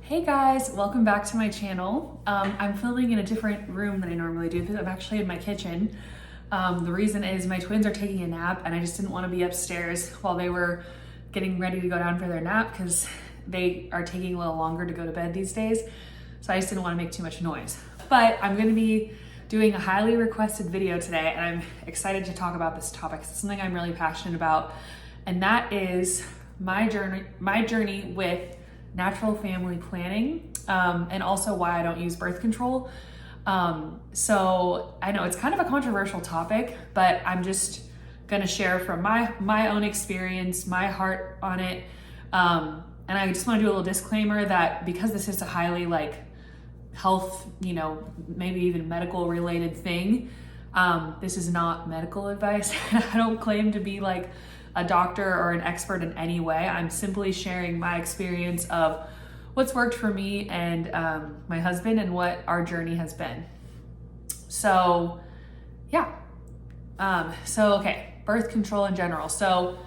Hey guys, welcome back to my channel. I'm filming in a different room than I normally do because I'm actually in my kitchen. The reason is my twins are taking a nap and I just didn't want to be upstairs while they were getting ready to go down for their nap because they are taking a little longer to go to bed these days. So I just didn't want to make too much noise. But I'm going to be doing a highly requested video today and I'm excited to talk about this topic. It's something I'm really passionate about, and that is my journey with natural family planning, and also why I don't use birth control. So I know it's kind of a controversial topic, but I'm just gonna share from my own experience, my heart on it. And I just wanna do a little disclaimer that because this is a highly health, maybe even medical related thing, this is not medical advice. I don't claim to be a doctor or an expert in any way. I'm simply sharing my experience of what's worked for me and my husband and what our journey has been. So yeah. Okay, birth control in general. So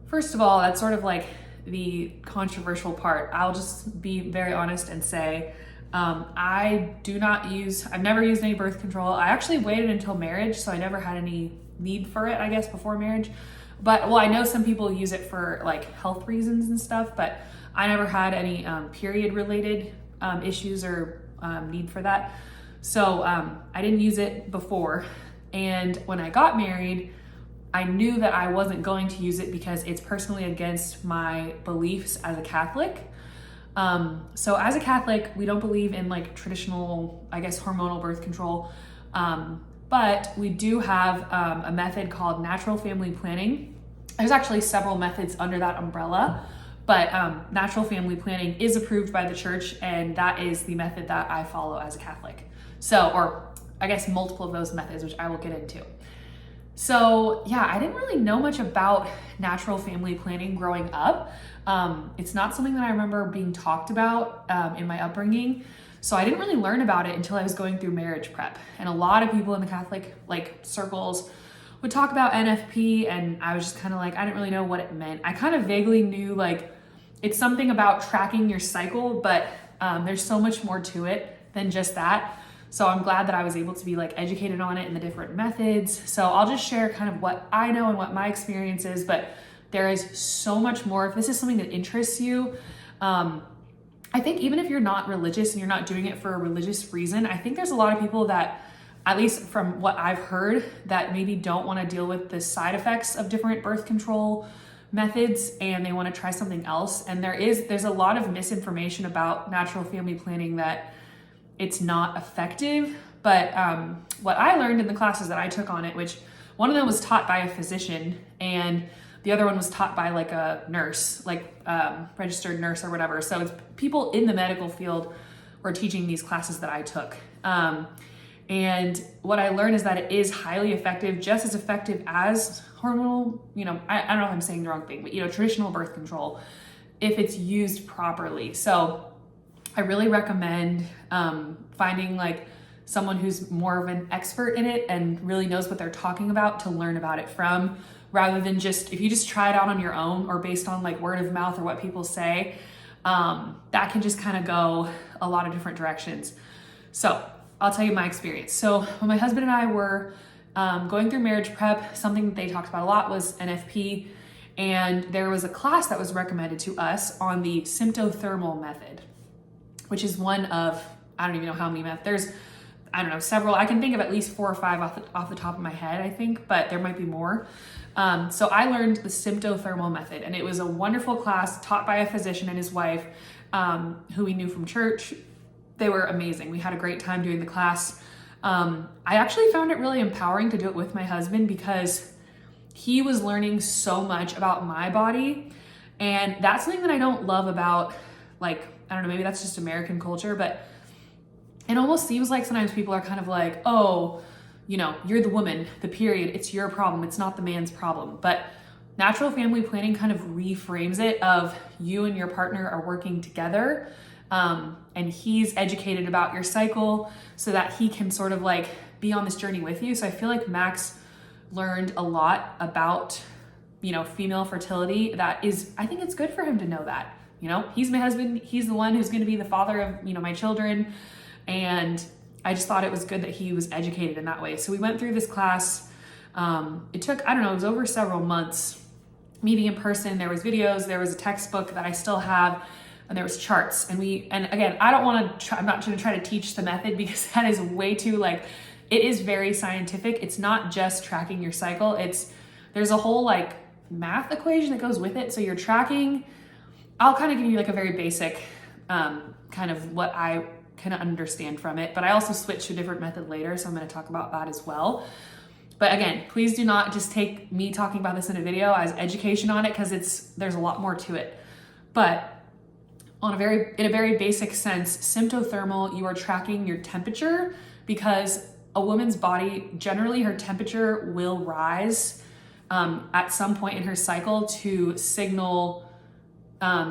first of all, that's sort of the controversial part. I'll just be very honest and say, I've never used any birth control. I actually waited until marriage, so I never had any need for it, I guess, before marriage. But, I know some people use it for health reasons and stuff, but I never had any period related issues or need for that. So I didn't use it before. And when I got married, I knew that I wasn't going to use it because it's personally against my beliefs as a Catholic. So as a Catholic, we don't believe in traditional, I guess, hormonal birth control. But we do have a method called natural family planning. There's actually several methods under that umbrella, but natural family planning is approved by the church, and that is the method that I follow as a Catholic. So, or I guess multiple of those methods, which I will get into. So yeah, I didn't really know much about natural family planning growing up. It's not something that I remember being talked about in my upbringing. So I didn't really learn about it until I was going through marriage prep. And a lot of people in the Catholic circles would talk about NFP, and I was just kind of I didn't really know what it meant. I kind of vaguely knew it's something about tracking your cycle, but there's so much more to it than just that. So I'm glad that I was able to be educated on it and the different methods. So I'll just share kind of what I know and what my experience is, but there is so much more. If this is something that interests you, I think even if you're not religious and you're not doing it for a religious reason, I think there's a lot of people that, at least from what I've heard, that maybe don't want to deal with the side effects of different birth control methods and they want to try something else. And there's a lot of misinformation about natural family planning that it's not effective. But what I learned in the classes that I took on it, which one of them was taught by a physician and the other one was taught by a nurse, registered nurse or whatever. So it's people in the medical field were teaching these classes that I took. And what I learned is that it is highly effective, just as effective as hormonal, I don't know if I'm saying the wrong thing, but traditional birth control, if it's used properly. So I really recommend finding someone who's more of an expert in it and really knows what they're talking about to learn about it from, rather than if you just try it out on your own or based on word of mouth or what people say, that can just kind of go a lot of different directions. So I'll tell you my experience. So when my husband and I were going through marriage prep, something that they talked about a lot was NFP. And there was a class that was recommended to us on the symptothermal method, which is one of, I don't even know how many methods. There's, I don't know, several. I can think of at least 4 or 5 off the top of my head, I think, but there might be more. So I learned the symptothermal method, and it was a wonderful class taught by a physician and his wife, who we knew from church. They were amazing. We had a great time doing the class. I actually found it really empowering to do it with my husband because he was learning so much about my body. And that's something that I don't love about, I don't know, maybe that's just American culture, but it almost seems like sometimes people are kind of oh, you're the woman, the period, it's your problem, it's not the man's problem. But natural family planning kind of reframes it of you and your partner are working together. And he's educated about your cycle so that he can sort of be on this journey with you. So I feel like Max learned a lot about, female fertility. That is, I think it's good for him to know that, You know, he's my husband. He's the one who's going to be the father of, you know, my children. And I just thought it was good that he was educated in that way. So we went through this class. It took, I don't know, it was over several months meeting in person. There was videos, there was a textbook that I still have, and there was charts. And again, I don't want to I'm not going to try to teach the method because that is way too like, it is very scientific. It's not just tracking your cycle. There's a whole like math equation that goes with it. So you're tracking, I'll kind of give you like a very basic kind of what I kind of understand from it, but I also switched to a different method later. So I'm going to talk about that as well. But again, please do not just take me talking about this in a video as education on it, because there's a lot more to it. But in a very basic sense, symptothermal, you are tracking your temperature, because a woman's body, generally her temperature will rise at some point in her cycle to signal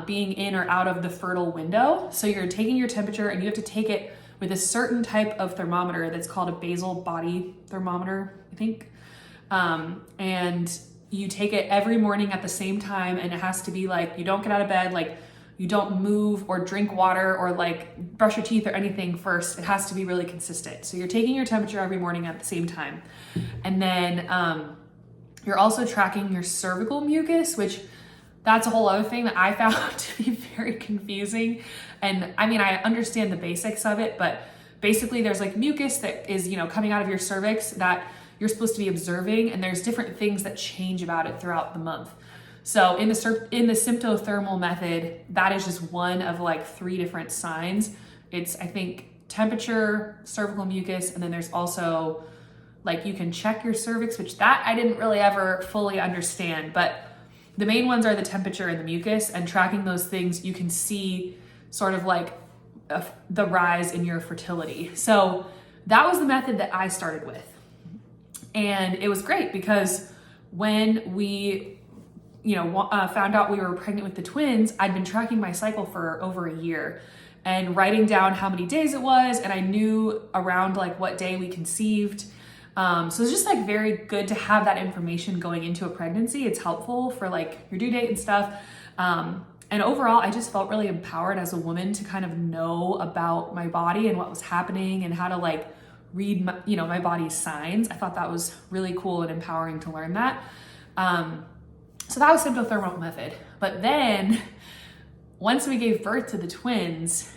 being in or out of the fertile window. So you're taking your temperature and you have to take it with a certain type of thermometer that's called a basal body thermometer, I think. And you take it every morning at the same time, and it has to be like, you don't get out of bed, like you don't move or drink water or like brush your teeth or anything first. It has to be really consistent. So you're taking your temperature every morning at the same time. And then you're also tracking your cervical mucus, which that's a whole other thing that I found to be very confusing. And I mean, I understand the basics of it, but basically there's like mucus that is, you know, coming out of your cervix that you're supposed to be observing, and there's different things that change about it throughout the month. So in the symptothermal method, that is just one of like 3 different signs. It's, I think, temperature, cervical mucus, and then there's also like you can check your cervix, which that I didn't really ever fully understand, but the main ones are the temperature and the mucus, and tracking those things, you can see sort of like the rise in your fertility. So that was the method that I started with. And it was great because when we, you know, found out we were pregnant with the twins, I'd been tracking my cycle for over a year and writing down how many days it was. And I knew around like what day we conceived. So it's just like very good to have that information going into a pregnancy. It's helpful for like your due date and stuff. And overall, I just felt really empowered as a woman to kind of know about my body and what was happening and how to like read my, you know, my body's signs. I thought that was really cool and empowering to learn that. So that was symptothermal method. But then once we gave birth to the twins,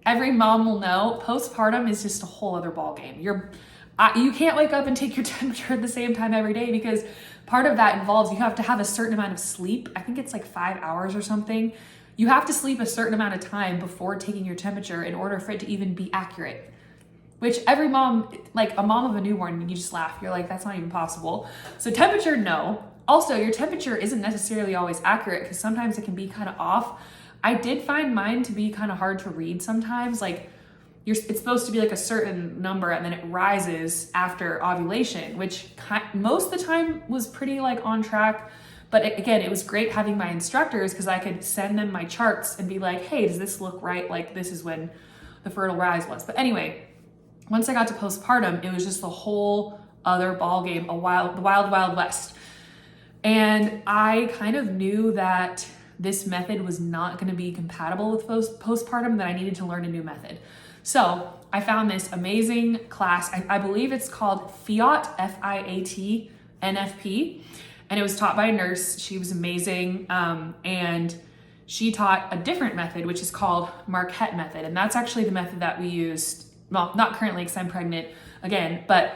every mom will know postpartum is just a whole other ballgame. You can't wake up and take your temperature at the same time every day, because part of that involves you have to have a certain amount of sleep. I think it's like 5 hours or something. You have to sleep a certain amount of time before taking your temperature in order for it to even be accurate. Which every mom, like a mom of a newborn, you just laugh. You're like, that's not even possible. So temperature, no. Also, your temperature isn't necessarily always accurate because sometimes it can be kind of off. I did find mine to be kind of hard to read sometimes. Like it's supposed to be like a certain number and then it rises after ovulation, which most of the time was pretty like on track. But again, it was great having my instructors because I could send them my charts and be like, hey, does this look right? Like this is when the fertile rise was. But anyway, once I got to postpartum, it was just the whole other ballgame, the wild west. And I kind of knew that this method was not going to be compatible with postpartum, that I needed to learn a new method. So I found this amazing class. I believe it's called FIAT, F-I-A-T, NFP. And it was taught by a nurse. She was amazing. And she taught a different method, which is called Marquette method. And that's actually the method that we used. Well, not currently because I'm pregnant again, but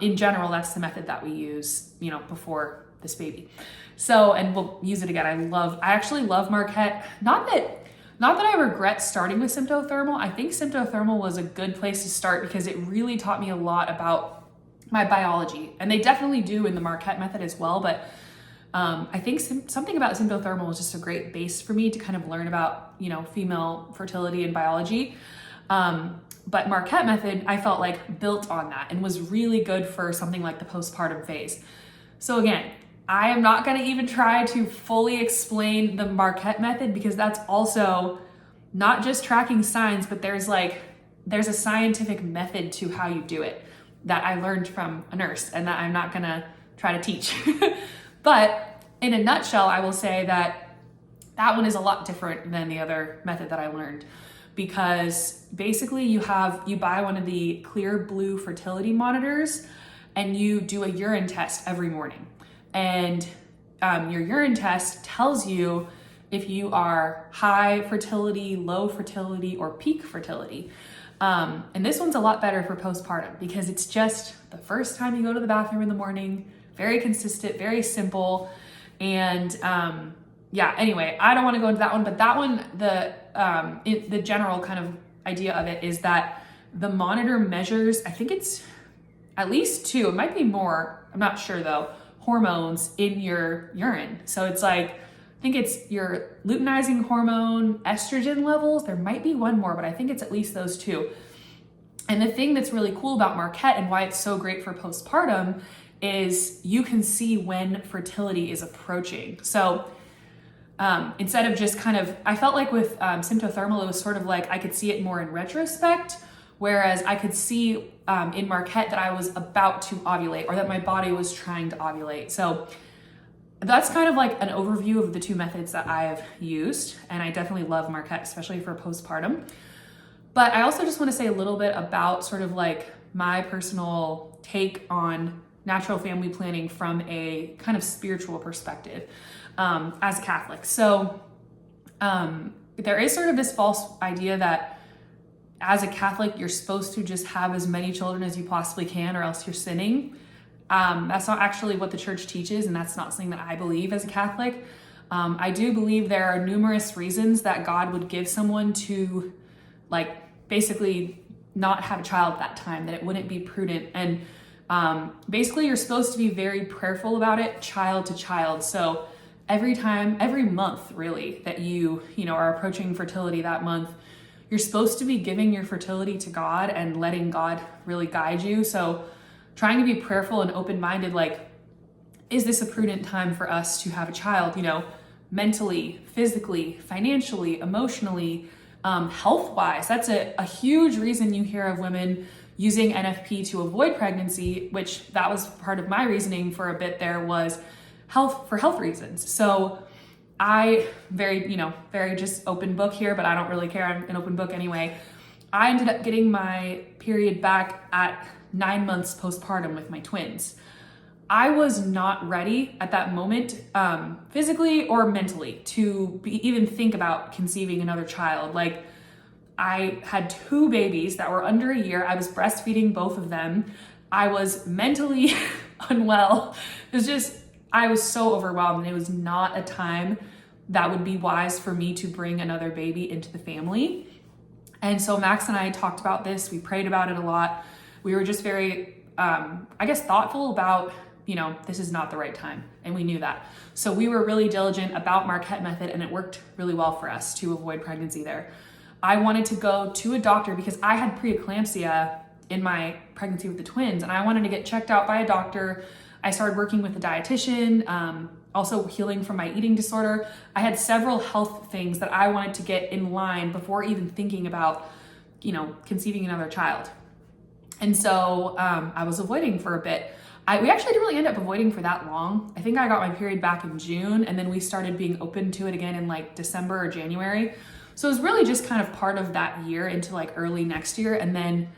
in general, that's the method that we use, you know, before this baby. So, and we'll use it again. I actually love Marquette. Not that I regret starting with symptothermal. I think symptothermal was a good place to start because it really taught me a lot about my biology. And they definitely do in the Marquette method as well. But I think something about symptothermal was just a great base for me to kind of learn about, you know, female fertility and biology. But Marquette method, I felt like built on that and was really good for something like the postpartum phase. So again, I am not going to even try to fully explain the Marquette method because that's also not just tracking signs, but there's a scientific method to how you do it that I learned from a nurse and that I'm not going to try to teach. But in a nutshell, I will say that That one is a lot different than the other method that I learned, because basically you buy one of the clear blue fertility monitors and you do a urine test every morning. And your urine test tells you if you are high fertility, low fertility, or peak fertility. And this one's a lot better for postpartum because it's just the first time you go to the bathroom in the morning, very consistent, very simple. And anyway, I don't want to go into that one, but that one, the general kind of idea of it is that the monitor measures, I think it's at least 2, it might be more, I'm not sure though, hormones in your urine. So it's like, I think it's your luteinizing hormone, estrogen levels. There might be one more, but I think it's at least those 2. And the thing that's really cool about Marquette and why it's so great for postpartum is you can see when fertility is approaching. So instead of just kind of, I felt like with Symptothermal, it was sort of like I could see it more in retrospect, whereas I could see in Marquette that I was about to ovulate or that my body was trying to ovulate. So that's kind of like an overview of the 2 methods that I've used. And I definitely love Marquette, especially for postpartum. But I also just want to say a little bit about sort of like my personal take on natural family planning from a kind of spiritual perspective as a Catholic. So there is sort of this false idea that as a Catholic, you're supposed to just have as many children as you possibly can or else you're sinning. That's not actually what the church teaches, and that's not something that I believe as a Catholic. I do believe there are numerous reasons that God would give someone to like basically not have a child at that time, that it wouldn't be prudent. And basically you're supposed to be very prayerful about it, child to child. So every month really that you are approaching fertility that month, you're supposed to be giving your fertility to God and letting God really guide you. So trying to be prayerful and open-minded, like, is this a prudent time for us to have a child, mentally, physically, financially, emotionally, health-wise. That's a huge reason you hear of women using NFP to avoid pregnancy, which that was part of my reasoning for a bit there, was health reasons. So I very just open book here, but I don't really care. I'm an open book anyway. I ended up getting my period back at 9 months postpartum with my twins. I was not ready at that moment, physically or mentally, to even think about conceiving another child. Like, I had 2 babies that were under a year. I was breastfeeding both of them. I was mentally unwell. I was so overwhelmed, and it was not a time that would be wise for me to bring another baby into the family. And so Max and I talked about this. We prayed about it a lot. We were just very, thoughtful about, this is not the right time. And we knew that. So we were really diligent about Marquette method, and it worked really well for us to avoid pregnancy there. I wanted to go to a doctor because I had preeclampsia in my pregnancy with the twins, and I wanted to get checked out by a doctor. I started working with a dietitian, also healing from my eating disorder. I had several health things that I wanted to get in line before even thinking about, conceiving another child. And so I was avoiding for a bit. We actually didn't really end up avoiding for that long. I think I got my period back in June, and then we started being open to it again in like December or January. So it was really just kind of part of that year into like early next year. And then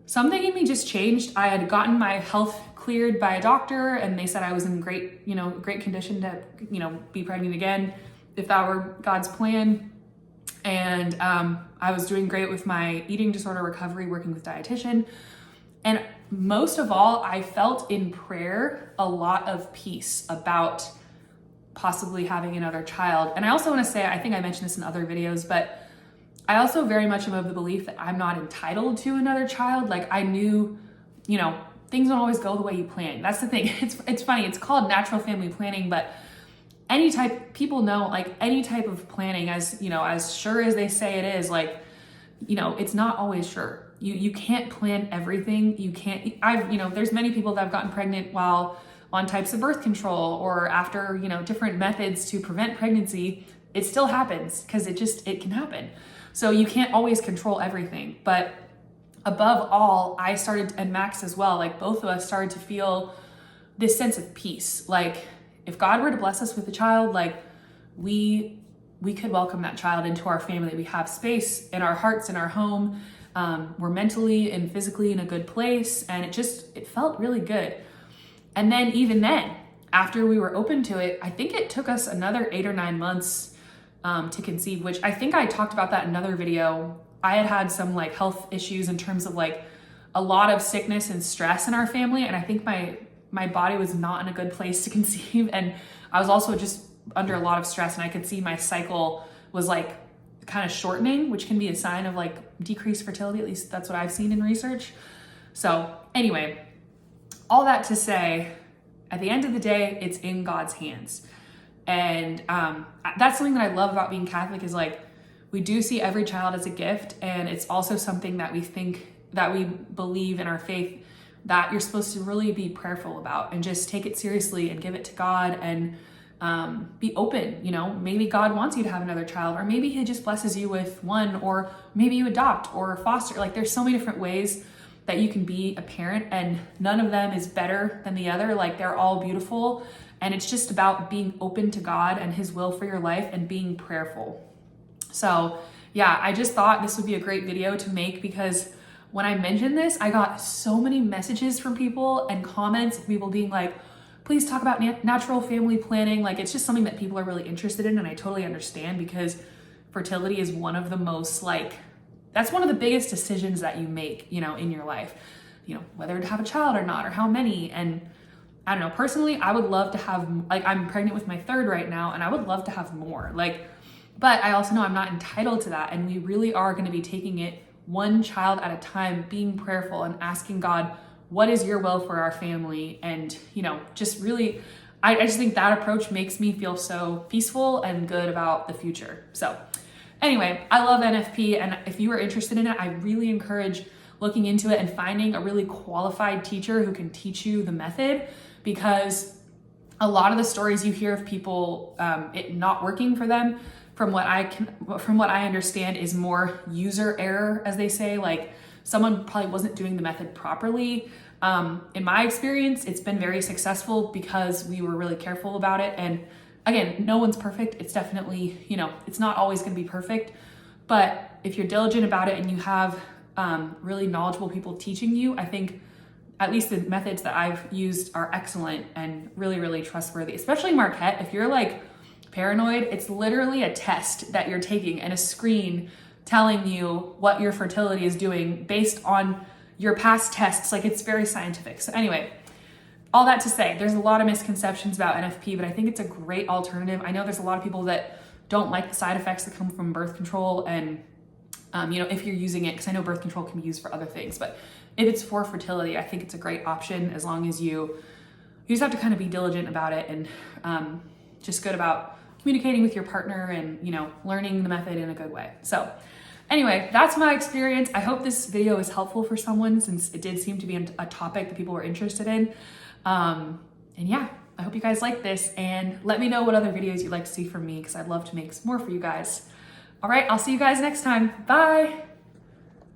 something in me just changed. I had gotten my health cleared by a doctor, and they said I was in great condition to, be pregnant again if that were God's plan. And I was doing great with my eating disorder recovery, working with dietitian. And most of all, I felt in prayer a lot of peace about possibly having another child. And I also want to say, I think I mentioned this in other videos, but I also very much am of the belief that I'm not entitled to another child. Like, I knew, things don't always go the way you plan. That's the thing. It's funny. It's called natural family planning, but people know, like, any type of planning, as sure as they say it is, like, it's not always sure. You can't plan everything. You can't, there's many people that have gotten pregnant while on types of birth control or after, different methods to prevent pregnancy. It still happens because it can happen. So you can't always control everything. But above all, I started, and Max as well, like both of us started to feel this sense of peace. Like, if God were to bless us with a child, like, we we could welcome that child into our family. We have space in our hearts, in our home. We're mentally and physically in a good place. And it felt really good. And then even then, after we were open to it, I think it took us another 8 or 9 months to conceive, which I think I talked about that in another video. I had some like health issues in terms of like a lot of sickness and stress in our family. And I think my body was not in a good place to conceive. And I was also just under a lot of stress, and I could see my cycle was like kind of shortening, which can be a sign of like decreased fertility. At least that's what I've seen in research. So anyway, all that to say, at the end of the day, it's in God's hands. And that's something that I love about being Catholic is like, we do see every child as a gift. And it's also something that we think, that we believe in our faith, that you're supposed to really be prayerful about and just take it seriously and give it to God and be open. You know, maybe God wants you to have another child, or maybe he just blesses you with one, or maybe you adopt or foster. Like there's so many different ways that you can be a parent, and none of them is better than the other. Like they're all beautiful. And it's just about being open to God and his will for your life and being prayerful. So yeah, I just thought this would be a great video to make, because when I mentioned this, I got so many messages from people and comments of people being like, please talk about natural family planning. Like it's just something that people are really interested in. And I totally understand, because fertility is one of the most like, that's one of the biggest decisions that you make, you know, in your life, you know, whether to have a child or not, or how many. And I don't know, personally, I would love to have, like I'm pregnant with my 3rd right now, and I would love to have more, like, but I also know I'm not entitled to that. And we really are going to be taking it one child at a time, being prayerful and asking God, what is your will for our family? And, you know, just really, I just think that approach makes me feel so peaceful and good about the future. So anyway, I love NFP. And if you are interested in it, I really encourage looking into it and finding a really qualified teacher who can teach you the method, because a lot of the stories you hear of people, it not working for them, from what I understand, is more user error, as they say. Like someone probably wasn't doing the method properly. In my experience, it's been very successful because we were really careful about it. And again, no one's perfect. It's definitely, you know, it's not always going to be perfect, but if you're diligent about it and you have really knowledgeable people teaching you, I think at least the methods that I've used are excellent and really, really trustworthy, especially Marquette. If you're like paranoid, it's literally a test that you're taking and a screen telling you what your fertility is doing based on your past tests. Like it's very scientific. So anyway, all that to say, there's a lot of misconceptions about NFP, but I think it's a great alternative. I know there's a lot of people that don't like the side effects that come from birth control, and you know, if you're using it, because I know birth control can be used for other things, but if it's for fertility, I think it's a great option, as long as you just have to kind of be diligent about it and just good about communicating with your partner and, you know, learning the method in a good way. So anyway, that's my experience. I hope this video is helpful for someone, since it did seem to be a topic that people were interested in. And yeah, I hope you guys like this, and let me know what other videos you'd like to see from me, because I'd love to make some more for you guys. All right, I'll see you guys next time. Bye.